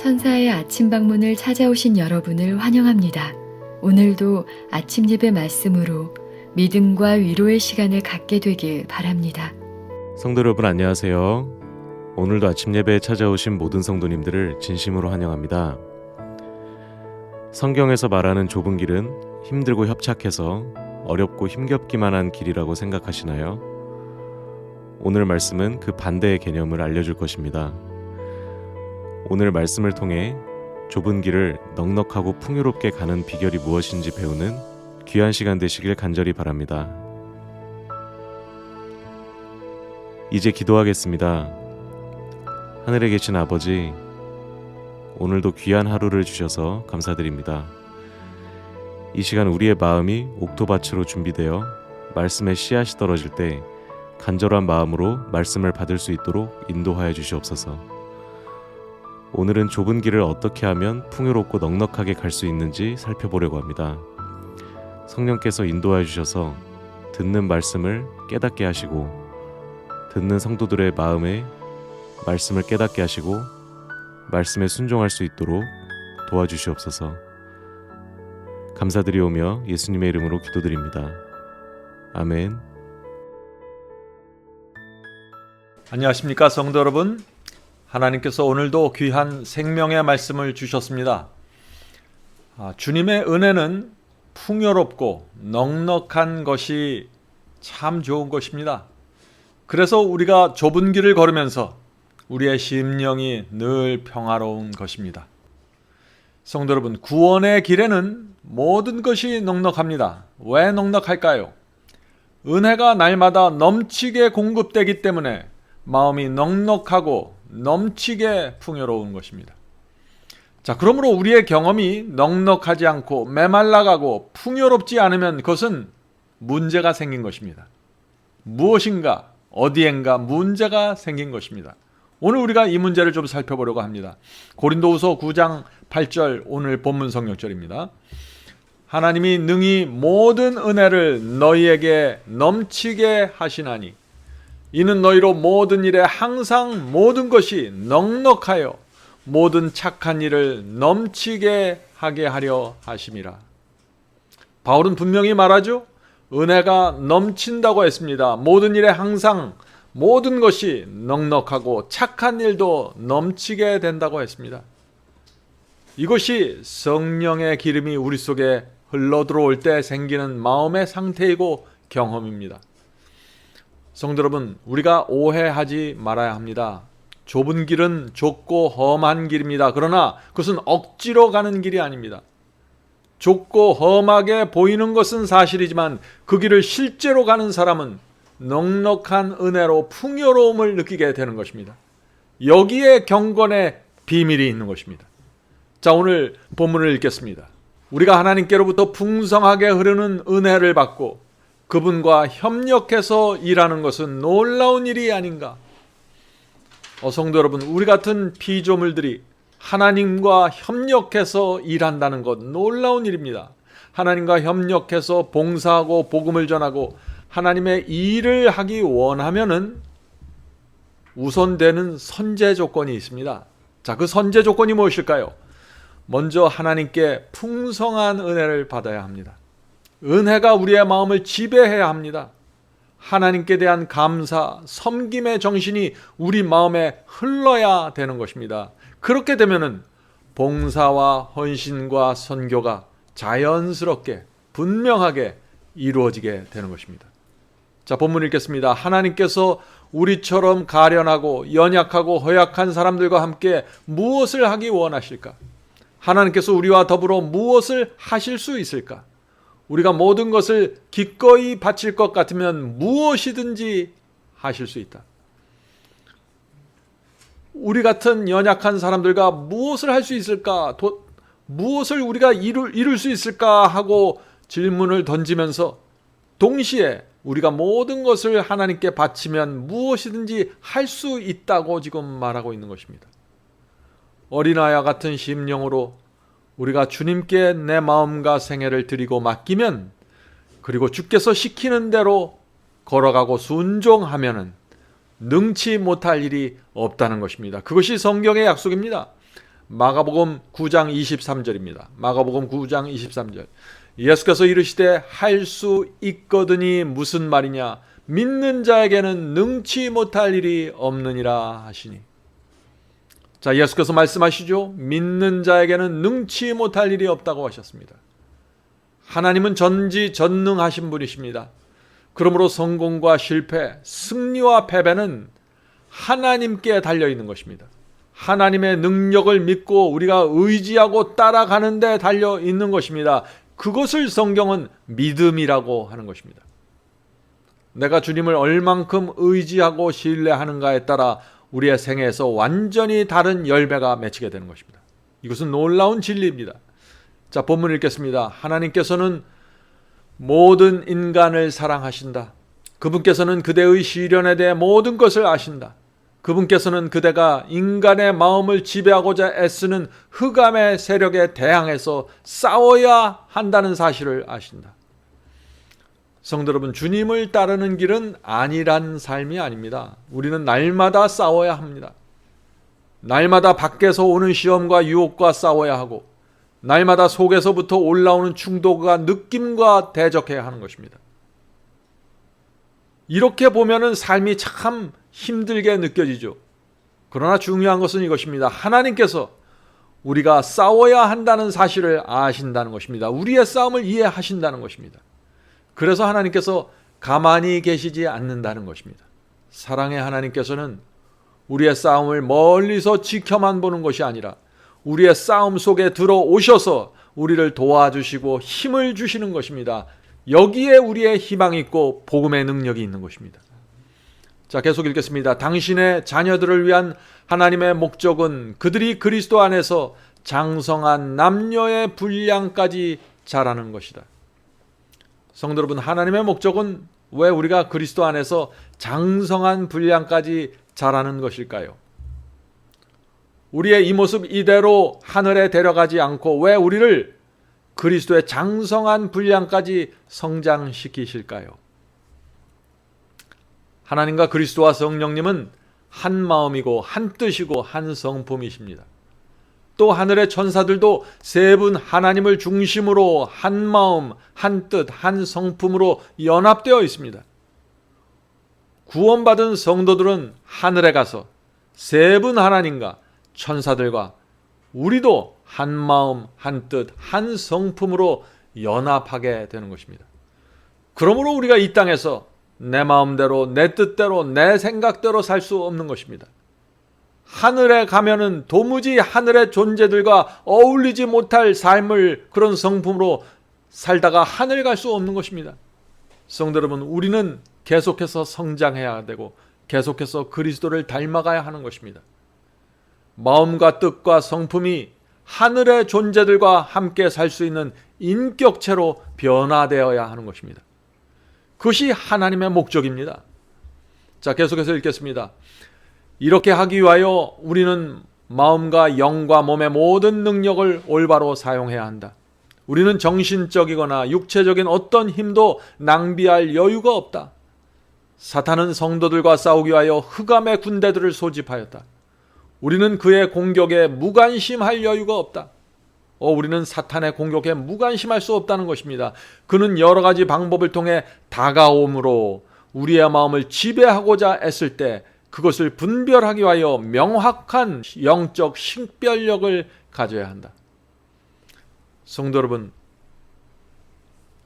천사의 아침 방문을 찾아오신 여러분을 환영합니다. 오늘도 아침 예배 말씀으로 믿음과 위로의 시간을 갖게 되길 바랍니다. 성도 여러분 안녕하세요. 오늘도 아침 예배에 찾아오신 모든 성도님들을 진심으로 환영합니다. 성경에서 말하는 좁은 길은 힘들고 협착해서 어렵고 힘겹기만 한 길이라고 생각하시나요? 오늘 말씀은 그 반대의 개념을 알려줄 것입니다. 오늘 말씀을 통해 좁은 길을 넉넉하고 풍요롭게 가는 비결이 무엇인지 배우는 귀한 시간 되시길 간절히 바랍니다. 이제 기도하겠습니다. 하늘에 계신 아버지, 오늘도 귀한 하루를 주셔서 감사드립니다. 이 시간 우리의 마음이 옥토밭으로 준비되어 말씀의 씨앗이 떨어질 때 간절한 마음으로 말씀을 받을 수 있도록 인도하여 주시옵소서. 오늘은 좁은 길을 어떻게 하면 풍요롭고 넉넉하게 갈 수 있는지 살펴보려고 합니다. 성령께서 인도하여 주셔서 듣는 말씀을 깨닫게 하시고 듣는 성도들의 마음에 말씀을 깨닫게 하시고 말씀에 순종할 수 있도록 도와주시옵소서. 감사드리오며 예수님의 이름으로 기도드립니다. 아멘. 안녕하십니까 성도 여러분. 하나님께서 오늘도 귀한 생명의 말씀을 주셨습니다. 주님의 은혜는 풍요롭고 넉넉한 것이 참 좋은 것입니다. 그래서 우리가 좁은 길을 걸으면서 우리의 심령이 늘 평화로운 것입니다. 성도 여러분, 구원의 길에는 모든 것이 넉넉합니다. 왜 넉넉할까요? 은혜가 날마다 넘치게 공급되기 때문에 마음이 넉넉하고 넘치게 풍요로운 것입니다. 자, 그러므로 우리의 경험이 넉넉하지 않고 메말라가고 풍요롭지 않으면 그것은 문제가 생긴 것입니다. 무엇인가, 어디엔가 문제가 생긴 것입니다. 오늘 우리가 이 문제를 좀 살펴보려고 합니다. 고린도후서 9장 8절 오늘 본문 성경절입니다. 하나님이 능히 모든 은혜를 너희에게 넘치게 하시나니 이는 너희로 모든 일에 항상 모든 것이 넉넉하여 모든 착한 일을 넘치게 하게 하려 하심이라. 바울은 분명히 말하죠. 은혜가 넘친다고 했습니다. 모든 일에 항상 모든 것이 넉넉하고 착한 일도 넘치게 된다고 했습니다. 이것이 성령의 기름이 우리 속에 흘러들어올 때 생기는 마음의 상태이고 경험입니다. 성도 여러분, 우리가 오해하지 말아야 합니다. 좁은 길은 좁고 험한 길입니다. 그러나 그것은 억지로 가는 길이 아닙니다. 좁고 험하게 보이는 것은 사실이지만 그 길을 실제로 가는 사람은 넉넉한 은혜로 풍요로움을 느끼게 되는 것입니다. 여기에 경건의 비밀이 있는 것입니다. 자, 오늘 본문을 읽겠습니다. 우리가 하나님께로부터 풍성하게 흐르는 은혜를 받고 그분과 협력해서 일하는 것은 놀라운 일이 아닌가? 성도 여러분, 우리 같은 피조물들이 하나님과 협력해서 일한다는 것 놀라운 일입니다. 하나님과 협력해서 봉사하고 복음을 전하고 하나님의 일을 하기 원하면은 우선되는 선제 조건이 있습니다. 자, 그 선제 조건이 무엇일까요? 먼저 하나님께 풍성한 은혜를 받아야 합니다. 은혜가 우리의 마음을 지배해야 합니다. 하나님께 대한 감사, 섬김의 정신이 우리 마음에 흘러야 되는 것입니다. 그렇게 되면은 봉사와 헌신과 선교가 자연스럽게 분명하게 이루어지게 되는 것입니다. 자, 본문 읽겠습니다. 하나님께서 우리처럼 가련하고 연약하고 허약한 사람들과 함께 무엇을 하기 원하실까? 하나님께서 우리와 더불어 무엇을 하실 수 있을까? 우리가 모든 것을 기꺼이 바칠 것 같으면 무엇이든지 하실 수 있다. 우리 같은 연약한 사람들과 무엇을 할 수 있을까? 무엇을 우리가 이룰 수 있을까? 하고 질문을 던지면서 동시에 우리가 모든 것을 하나님께 바치면 무엇이든지 할 수 있다고 지금 말하고 있는 것입니다. 어린아이와 같은 심령으로 우리가 주님께 내 마음과 생애를 드리고 맡기면, 그리고 주께서 시키는 대로 걸어가고 순종하면은 능치 못할 일이 없다는 것입니다. 그것이 성경의 약속입니다. 마가복음 9장 23절입니다. 마가복음 9장 23절. 예수께서 이르시되 할 수 있거든이 무슨 말이냐? 믿는 자에게는 능치 못할 일이 없느니라 하시니. 자, 예수께서 말씀하시죠. 믿는 자에게는 능치 못할 일이 없다고 하셨습니다. 하나님은 전지전능하신 분이십니다. 그러므로 성공과 실패, 승리와 패배는 하나님께 달려있는 것입니다. 하나님의 능력을 믿고 우리가 의지하고 따라가는 데 달려있는 것입니다. 그것을 성경은 믿음이라고 하는 것입니다. 내가 주님을 얼만큼 의지하고 신뢰하는가에 따라 우리의 생애에서 완전히 다른 열매가 맺히게 되는 것입니다. 이것은 놀라운 진리입니다. 자, 본문 읽겠습니다. 하나님께서는 모든 인간을 사랑하신다. 그분께서는 그대의 시련에 대해 모든 것을 아신다. 그분께서는 그대가 인간의 마음을 지배하고자 애쓰는 흑암의 세력에 대항해서 싸워야 한다는 사실을 아신다. 성도 여러분, 주님을 따르는 길은 안일한 삶이 아닙니다. 우리는 날마다 싸워야 합니다. 날마다 밖에서 오는 시험과 유혹과 싸워야 하고, 날마다 속에서부터 올라오는 충동과 느낌과 대적해야 하는 것입니다. 이렇게 보면은 삶이 참 힘들게 느껴지죠. 그러나 중요한 것은 이것입니다. 하나님께서 우리가 싸워야 한다는 사실을 아신다는 것입니다. 우리의 싸움을 이해하신다는 것입니다. 그래서 하나님께서 가만히 계시지 않는다는 것입니다. 사랑의 하나님께서는 우리의 싸움을 멀리서 지켜만 보는 것이 아니라 우리의 싸움 속에 들어오셔서 우리를 도와주시고 힘을 주시는 것입니다. 여기에 우리의 희망이 있고 복음의 능력이 있는 것입니다. 자, 계속 읽겠습니다. 당신의 자녀들을 위한 하나님의 목적은 그들이 그리스도 안에서 장성한 남녀의 분량까지 자라는 것이다. 성도 여러분, 하나님의 목적은 왜 우리가 그리스도 안에서 장성한 분량까지 자라는 것일까요? 우리의 이 모습 이대로 하늘에 데려가지 않고 왜 우리를 그리스도의 장성한 분량까지 성장시키실까요? 하나님과 그리스도와 성령님은 한 마음이고 한 뜻이고 한 성품이십니다. 또 하늘의 천사들도 세 분 하나님을 중심으로 한 마음, 한 뜻, 한 성품으로 연합되어 있습니다. 구원받은 성도들은 하늘에 가서 세 분 하나님과 천사들과 우리도 한 마음, 한 뜻, 한 성품으로 연합하게 되는 것입니다. 그러므로 우리가 이 땅에서 내 마음대로, 내 뜻대로, 내 생각대로 살 수 없는 것입니다. 하늘에 가면은 도무지 하늘의 존재들과 어울리지 못할 삶을 그런 성품으로 살다가 하늘 갈 수 없는 것입니다. 성도 여러분, 우리는 계속해서 성장해야 되고 계속해서 그리스도를 닮아가야 하는 것입니다. 마음과 뜻과 성품이 하늘의 존재들과 함께 살 수 있는 인격체로 변화되어야 하는 것입니다. 그것이 하나님의 목적입니다. 자, 계속해서 읽겠습니다. 이렇게 하기 위하여 우리는 마음과 영과 몸의 모든 능력을 올바로 사용해야 한다. 우리는 정신적이거나 육체적인 어떤 힘도 낭비할 여유가 없다. 사탄은 성도들과 싸우기 위하여 흑암의 군대들을 소집하였다. 우리는 그의 공격에 무관심할 여유가 없다. 우리는 사탄의 공격에 무관심할 수 없다는 것입니다. 그는 여러 가지 방법을 통해 다가옴으로 우리의 마음을 지배하고자 애쓸 때 그것을 분별하기 위하여 명확한 영적 식별력을 가져야 한다. 성도 여러분,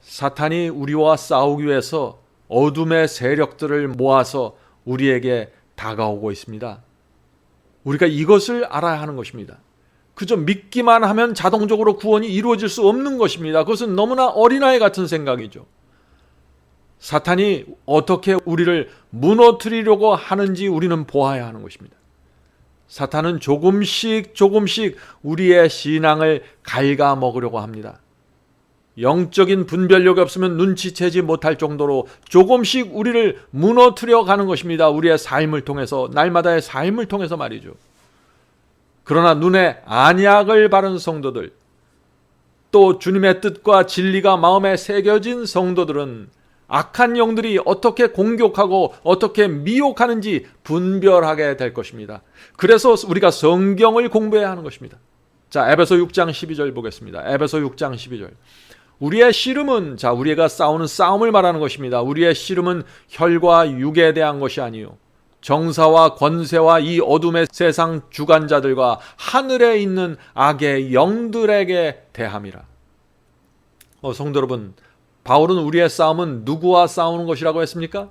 사탄이 우리와 싸우기 위해서 어둠의 세력들을 모아서 우리에게 다가오고 있습니다. 우리가 이것을 알아야 하는 것입니다. 그저 믿기만 하면 자동적으로 구원이 이루어질 수 없는 것입니다. 그것은 너무나 어린아이 같은 생각이죠. 사탄이 어떻게 우리를 무너뜨리려고 하는지 우리는 보아야 하는 것입니다. 사탄은 조금씩 우리의 신앙을 갉아먹으려고 합니다. 영적인 분별력이 없으면 눈치채지 못할 정도로 조금씩 우리를 무너뜨려 가는 것입니다. 우리의 삶을 통해서, 날마다의 삶을 통해서 말이죠. 그러나 눈에 안약을 바른 성도들, 또 주님의 뜻과 진리가 마음에 새겨진 성도들은 악한 영들이 어떻게 공격하고 어떻게 미혹하는지 분별하게 될 것입니다. 그래서 우리가 성경을 공부해야 하는 것입니다. 자, 에베소 6장 12절 보겠습니다. 에베소 6장 12절. 우리의 씨름은, 자, 우리가 싸우는 싸움을 말하는 것입니다. 우리의 씨름은 혈과 육에 대한 것이 아니요 정사와 권세와 이 어둠의 세상 주관자들과 하늘에 있는 악의 영들에게 대함이라. 성도 여러분, 바울은 우리의 싸움은 누구와 싸우는 것이라고 했습니까?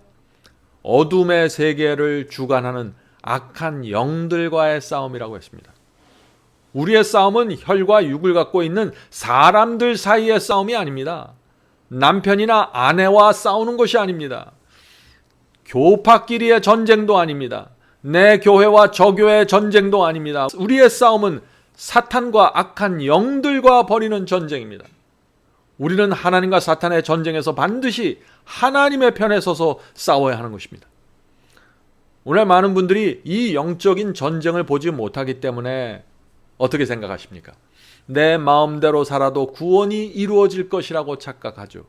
어둠의 세계를 주관하는 악한 영들과의 싸움이라고 했습니다. 우리의 싸움은 혈과 육을 갖고 있는 사람들 사이의 싸움이 아닙니다. 남편이나 아내와 싸우는 것이 아닙니다. 교파끼리의 전쟁도 아닙니다. 내 교회와 저 교회의 전쟁도 아닙니다. 우리의 싸움은 사탄과 악한 영들과 벌이는 전쟁입니다. 우리는 하나님과 사탄의 전쟁에서 반드시 하나님의 편에 서서 싸워야 하는 것입니다. 오늘 많은 분들이 이 영적인 전쟁을 보지 못하기 때문에 어떻게 생각하십니까? 내 마음대로 살아도 구원이 이루어질 것이라고 착각하죠.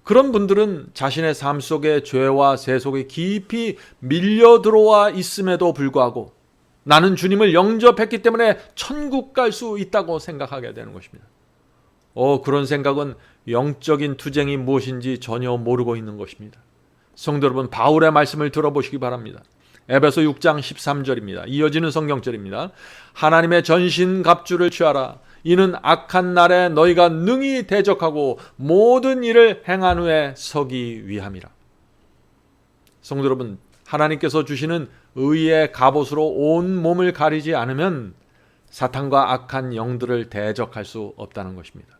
그런 분들은 자신의 삶 속에 죄와 세속에 깊이 밀려 들어와 있음에도 불구하고 나는 주님을 영접했기 때문에 천국 갈 수 있다고 생각하게 되는 것입니다. 그런 생각은 영적인 투쟁이 무엇인지 전혀 모르고 있는 것입니다. 성도 여러분, 바울의 말씀을 들어보시기 바랍니다. 에베소 6장 13절입니다. 이어지는 성경절입니다. 하나님의 전신갑주를 취하라. 이는 악한 날에 너희가 능히 대적하고 모든 일을 행한 후에 서기 위함이라. 성도 여러분, 하나님께서 주시는 의의 갑옷으로 온 몸을 가리지 않으면 사탄과 악한 영들을 대적할 수 없다는 것입니다.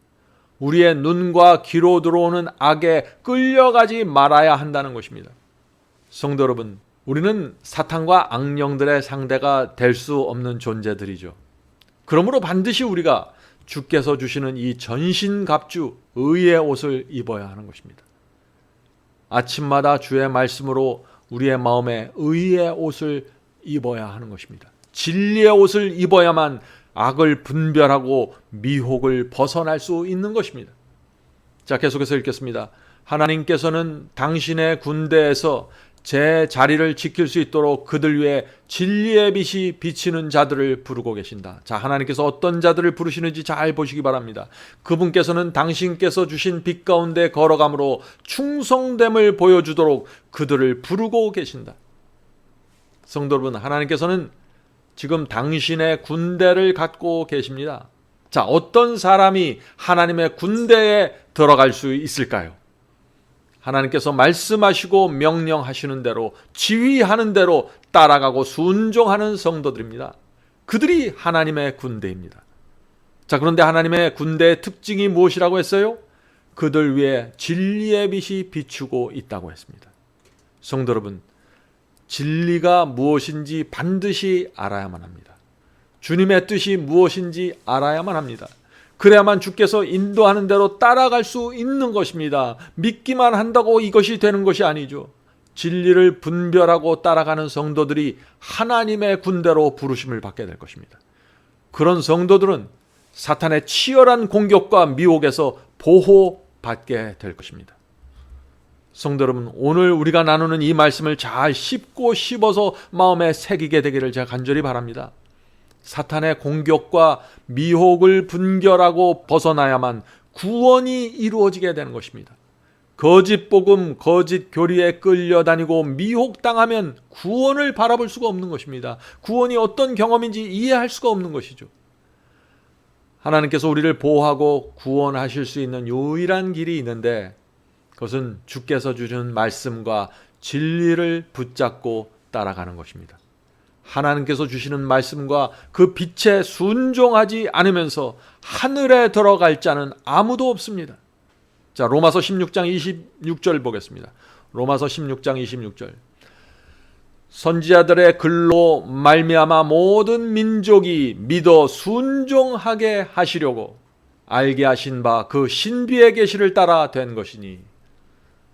우리의 눈과 귀로 들어오는 악에 끌려가지 말아야 한다는 것입니다. 성도 여러분, 우리는 사탄과 악령들의 상대가 될 수 없는 존재들이죠. 그러므로 반드시 우리가 주께서 주시는 이 전신갑주 의의 옷을 입어야 하는 것입니다. 아침마다 주의 말씀으로 우리의 마음에 의의 옷을 입어야 하는 것입니다. 진리의 옷을 입어야만 악을 분별하고 미혹을 벗어날 수 있는 것입니다. 자, 계속해서 읽겠습니다. 하나님께서는 당신의 군대에서 제 자리를 지킬 수 있도록 그들 위해 진리의 빛이 비치는 자들을 부르고 계신다. 자, 하나님께서 어떤 자들을 부르시는지 잘 보시기 바랍니다. 그분께서는 당신께서 주신 빛 가운데 걸어감으로 충성됨을 보여주도록 그들을 부르고 계신다. 성도 여러분, 하나님께서는 지금 당신의 군대를 갖고 계십니다. 자, 어떤 사람이 하나님의 군대에 들어갈 수 있을까요? 하나님께서 말씀하시고 명령하시는 대로, 지휘하는 대로 따라가고 순종하는 성도들입니다. 그들이 하나님의 군대입니다. 자, 그런데 하나님의 군대의 특징이 무엇이라고 했어요? 그들 위에 진리의 빛이 비추고 있다고 했습니다. 성도 여러분, 진리가 무엇인지 반드시 알아야만 합니다. 주님의 뜻이 무엇인지 알아야만 합니다. 그래야만 주께서 인도하는 대로 따라갈 수 있는 것입니다. 믿기만 한다고 이것이 되는 것이 아니죠. 진리를 분별하고 따라가는 성도들이 하나님의 군대로 부르심을 받게 될 것입니다. 그런 성도들은 사탄의 치열한 공격과 미혹에서 보호받게 될 것입니다. 성도 여러분, 오늘 우리가 나누는 이 말씀을 잘 씹고 씹어서 마음에 새기게 되기를 제가 간절히 바랍니다. 사탄의 공격과 미혹을 분별하고 벗어나야만 구원이 이루어지게 되는 것입니다. 거짓 복음, 거짓 교리에 끌려다니고 미혹당하면 구원을 바라볼 수가 없는 것입니다. 구원이 어떤 경험인지 이해할 수가 없는 것이죠. 하나님께서 우리를 보호하고 구원하실 수 있는 유일한 길이 있는데 그것은 주께서 주신 말씀과 진리를 붙잡고 따라가는 것입니다. 하나님께서 주시는 말씀과 그 빛에 순종하지 않으면서 하늘에 들어갈 자는 아무도 없습니다. 자, 로마서 16장 26절 보겠습니다. 로마서 16장 26절. 선지자들의 글로 말미암아 모든 민족이 믿어 순종하게 하시려고 알게 하신 바 그 신비의 계시를 따라 된 것이니.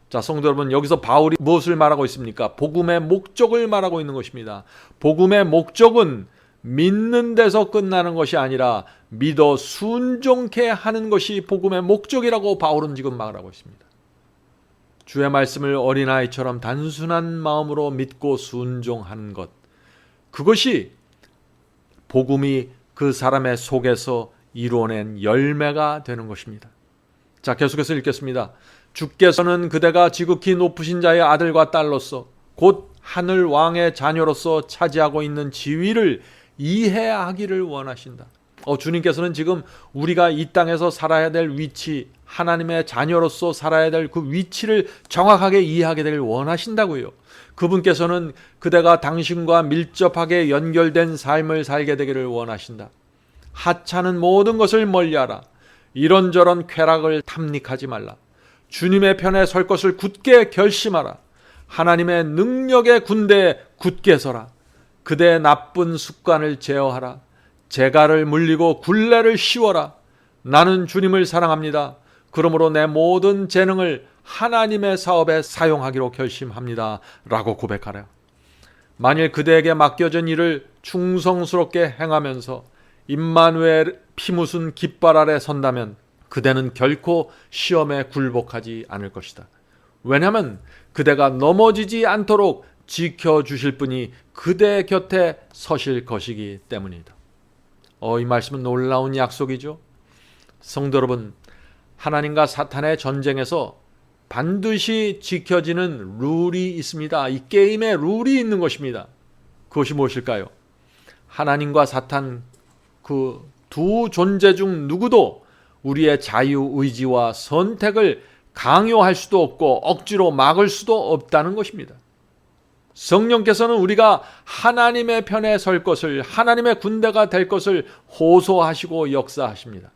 자, 성도 여러분, 여기서 바울이 무엇을 말하고 있습니까? 복음의 목적을 말하고 있는 것입니다. 복음의 목적은 믿는 데서 끝나는 것이 아니라 믿어 순종케 하는 것이 복음의 목적이라고 바울은 지금 말하고 있습니다. 주의 말씀을 어린아이처럼 단순한 마음으로 믿고 순종하는 것, 그것이 복음이 그 사람의 속에서 이루어낸 열매가 되는 것입니다. 자, 계속해서 읽겠습니다. 주께서는 그대가 지극히 높으신 자의 아들과 딸로서 곧 하늘 왕의 자녀로서 차지하고 있는 지위를 이해하기를 원하신다. 주님께서는 지금 우리가 이 땅에서 살아야 될 위치, 하나님의 자녀로서 살아야 될 그 위치를 정확하게 이해하게 되길 원하신다고요. 그분께서는 그대가 당신과 밀접하게 연결된 삶을 살게 되기를 원하신다. 하찮은 모든 것을 멀리하라. 이런저런 쾌락을 탐닉하지 말라. 주님의 편에 설 것을 굳게 결심하라. 하나님의 능력의 군대에 굳게 서라. 그대의 나쁜 습관을 제어하라. 재갈을 물리고 굴레를 씌워라. 나는 주님을 사랑합니다. 그러므로 내 모든 재능을 하나님의 사업에 사용하기로 결심합니다. 라고 고백하라. 만일 그대에게 맡겨진 일을 충성스럽게 행하면서 임마누엘 피 묻은 깃발 아래 선다면 그대는 결코 시험에 굴복하지 않을 것이다. 왜냐하면 그대가 넘어지지 않도록 지켜주실 분이 그대 곁에 서실 것이기 때문이다. 이 말씀은 놀라운 약속이죠. 성도 여러분, 하나님과 사탄의 전쟁에서 반드시 지켜지는 룰이 있습니다. 이 게임에 룰이 있는 것입니다. 그것이 무엇일까요? 하나님과 사탄 그 두 존재 중 누구도 우리의 자유의지와 선택을 강요할 수도 없고 억지로 막을 수도 없다는 것입니다. 성령께서는 우리가 하나님의 편에 설 것을, 하나님의 군대가 될 것을 호소하시고 역사하십니다.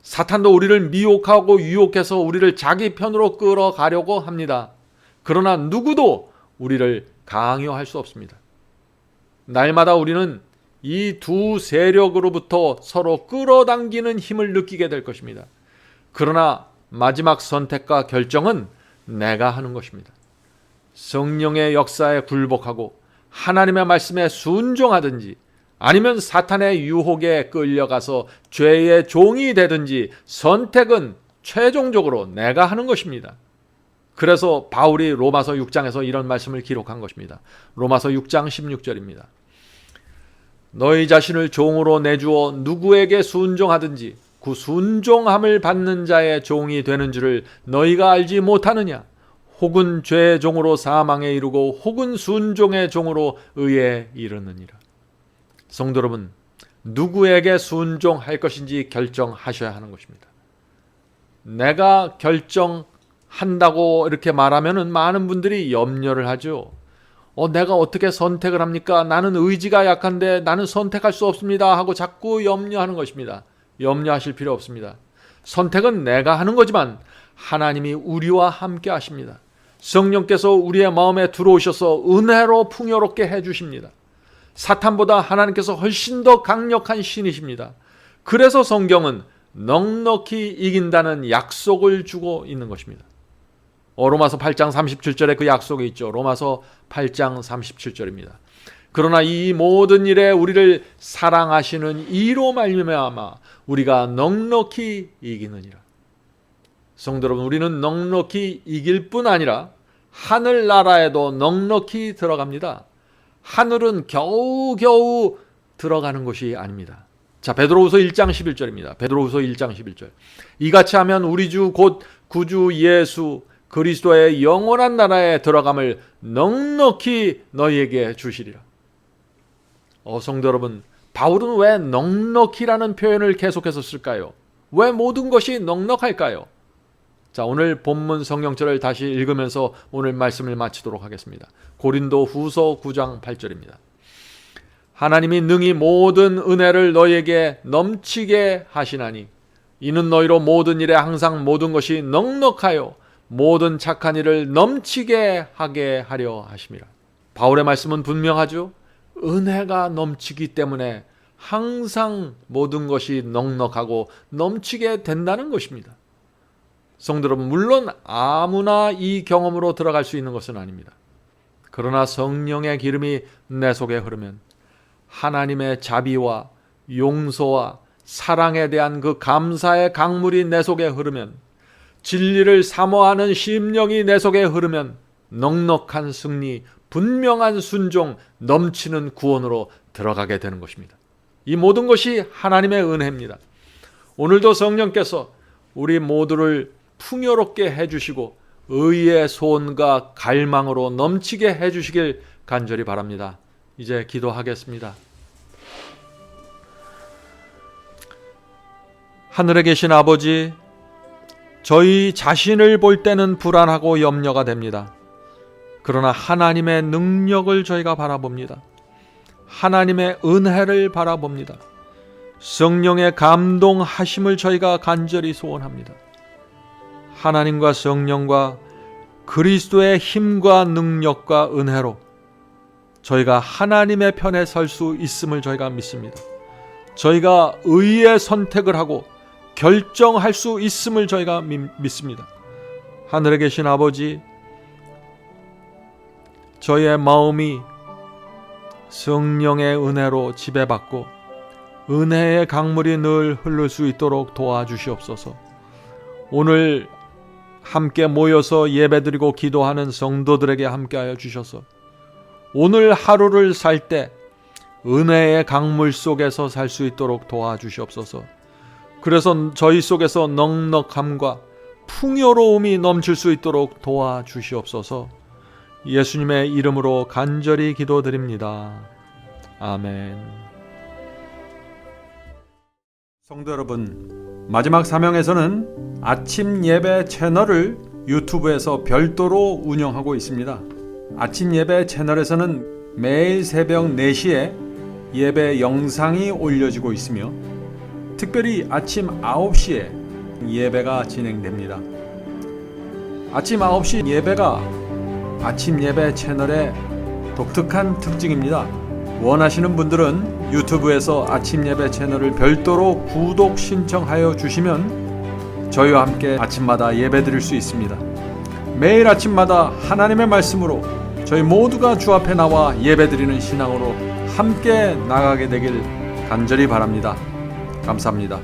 사탄도 우리를 미혹하고 유혹해서 우리를 자기 편으로 끌어가려고 합니다. 그러나 누구도 우리를 강요할 수 없습니다. 날마다 우리는 이 두 세력으로부터 서로 끌어당기는 힘을 느끼게 될 것입니다. 그러나 마지막 선택과 결정은 내가 하는 것입니다. 성령의 역사에 굴복하고 하나님의 말씀에 순종하든지 아니면 사탄의 유혹에 끌려가서 죄의 종이 되든지 선택은 최종적으로 내가 하는 것입니다. 그래서 바울이 로마서 6장에서 이런 말씀을 기록한 것입니다. 로마서 6장 16절입니다. 너희 자신을 종으로 내주어 누구에게 순종하든지 그 순종함을 받는 자의 종이 되는 줄을 너희가 알지 못하느냐? 혹은 죄의 종으로 사망에 이르고 혹은 순종의 종으로 의에 이르느니라. 성도 여러분, 누구에게 순종할 것인지 결정하셔야 하는 것입니다. 내가 결정한다고 이렇게 말하면 많은 분들이 염려를 하죠. 내가 어떻게 선택을 합니까? 나는 의지가 약한데 나는 선택할 수 없습니다 하고 자꾸 염려하는 것입니다. 염려하실 필요 없습니다. 선택은 내가 하는 거지만 하나님이 우리와 함께 하십니다. 성령께서 우리의 마음에 들어오셔서 은혜로 풍요롭게 해주십니다. 사탄보다 하나님께서 훨씬 더 강력한 신이십니다. 그래서 성경은 넉넉히 이긴다는 약속을 주고 있는 것입니다. 로마서 8장 37절에 그 약속이 있죠. 로마서 8장 37절입니다. 그러나 이 모든 일에 우리를 사랑하시는 이로 말미암아 우리가 넉넉히 이기느니라. 성도 여러분, 우리는 넉넉히 이길 뿐 아니라 하늘나라에도 넉넉히 들어갑니다. 하늘은 겨우겨우 들어가는 것이 아닙니다. 자, 베드로후서 1장 11절입니다. 베드로후서 1장 11절. 이같이 하면 우리 주 곧 구주 예수 그리스도의 영원한 나라에 들어감을 넉넉히 너희에게 주시리라. 성도 여러분, 바울은 왜 넉넉히라는 표현을 계속해서 쓸까요? 왜 모든 것이 넉넉할까요? 자, 오늘 본문 성경절을 다시 읽으면서 오늘 말씀을 마치도록 하겠습니다. 고린도 후서 9장 8절입니다. 하나님이 능히 모든 은혜를 너희에게 넘치게 하시나니 이는 너희로 모든 일에 항상 모든 것이 넉넉하여 모든 착한 일을 넘치게 하게 하려 하심이라. 바울의 말씀은 분명하죠. 은혜가 넘치기 때문에 항상 모든 것이 넉넉하고 넘치게 된다는 것입니다. 성도 여러분, 물론 아무나 이 경험으로 들어갈 수 있는 것은 아닙니다. 그러나 성령의 기름이 내 속에 흐르면 하나님의 자비와 용서와 사랑에 대한 그 감사의 강물이 내 속에 흐르면, 진리를 사모하는 심령이 내 속에 흐르면 넉넉한 승리, 분명한 순종, 넘치는 구원으로 들어가게 되는 것입니다. 이 모든 것이 하나님의 은혜입니다. 오늘도 성령께서 우리 모두를 풍요롭게 해주시고 의의 소원과 갈망으로 넘치게 해주시길 간절히 바랍니다. 이제 기도하겠습니다. 하늘에 계신 아버지, 저희 자신을 볼 때는 불안하고 염려가 됩니다. 그러나 하나님의 능력을 저희가 바라봅니다. 하나님의 은혜를 바라봅니다. 성령의 감동하심을 저희가 간절히 소원합니다. 하나님과 성령과 그리스도의 힘과 능력과 은혜로 저희가 하나님의 편에 설 수 있음을 저희가 믿습니다. 저희가 의의 선택을 하고 결정할 수 있음을 저희가 믿습니다. 하늘에 계신 아버지, 저희의 마음이 성령의 은혜로 지배받고 은혜의 강물이 늘 흐를 수 있도록 도와주시옵소서. 오늘 함께 모여서 예배드리고 기도하는 성도들에게 함께하여 주셔서 오늘 하루를 살 때 은혜의 강물 속에서 살 수 있도록 도와주시옵소서. 그래서 저희 속에서 넉넉함과 풍요로움이 넘칠 수 있도록 도와주시옵소서. 예수님의 이름으로 간절히 기도드립니다. 아멘. 성도 여러분, 마지막 사명에서는 아침 예배 채널을 유튜브에서 별도로 운영하고 있습니다. 아침 예배 채널에서는 매일 새벽 4시에 예배 영상이 올려지고 있으며 특별히 아침 9시에 예배가 진행됩니다. 아침 9시 예배가 아침 예배 채널의 독특한 특징입니다. 원하시는 분들은 유튜브에서 아침 예배 채널을 별도로 구독 신청하여 주시면 저희와 함께 아침마다 예배 드릴 수 있습니다. 매일 아침마다 하나님의 말씀으로 저희 모두가 주 앞에 나와 예배 드리는 신앙으로 함께 나가게 되길 간절히 바랍니다. 감사합니다.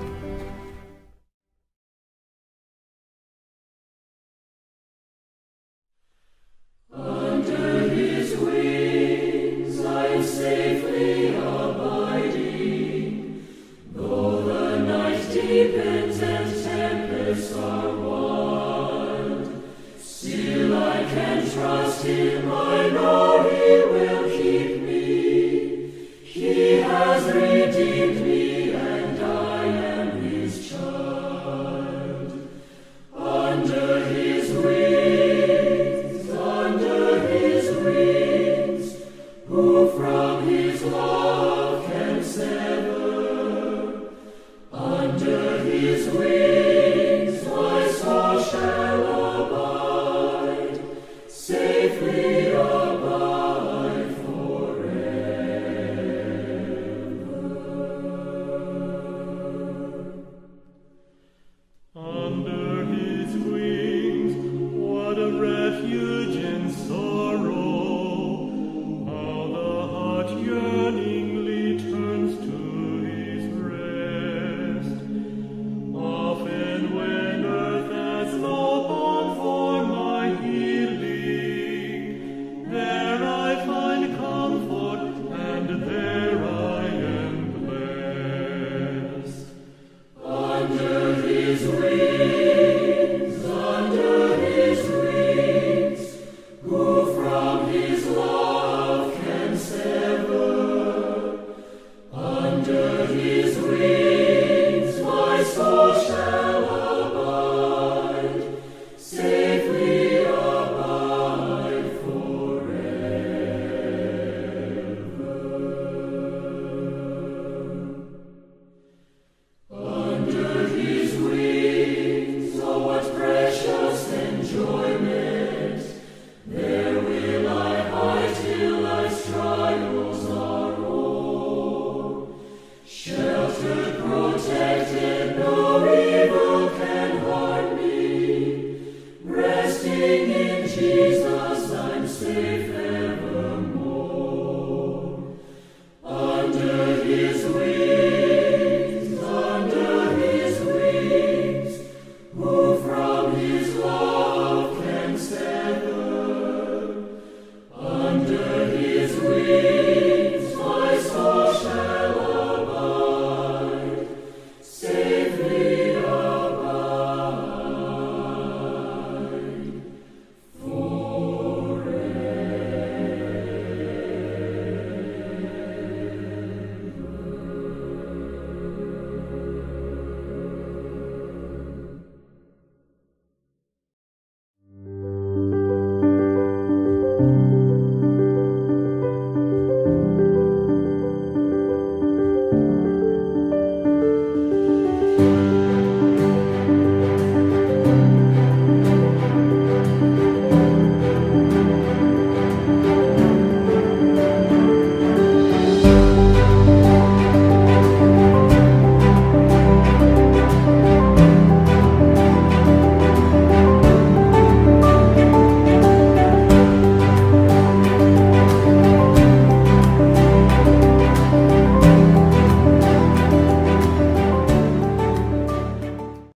Trust him, I know he will keep me. He has redeemed me.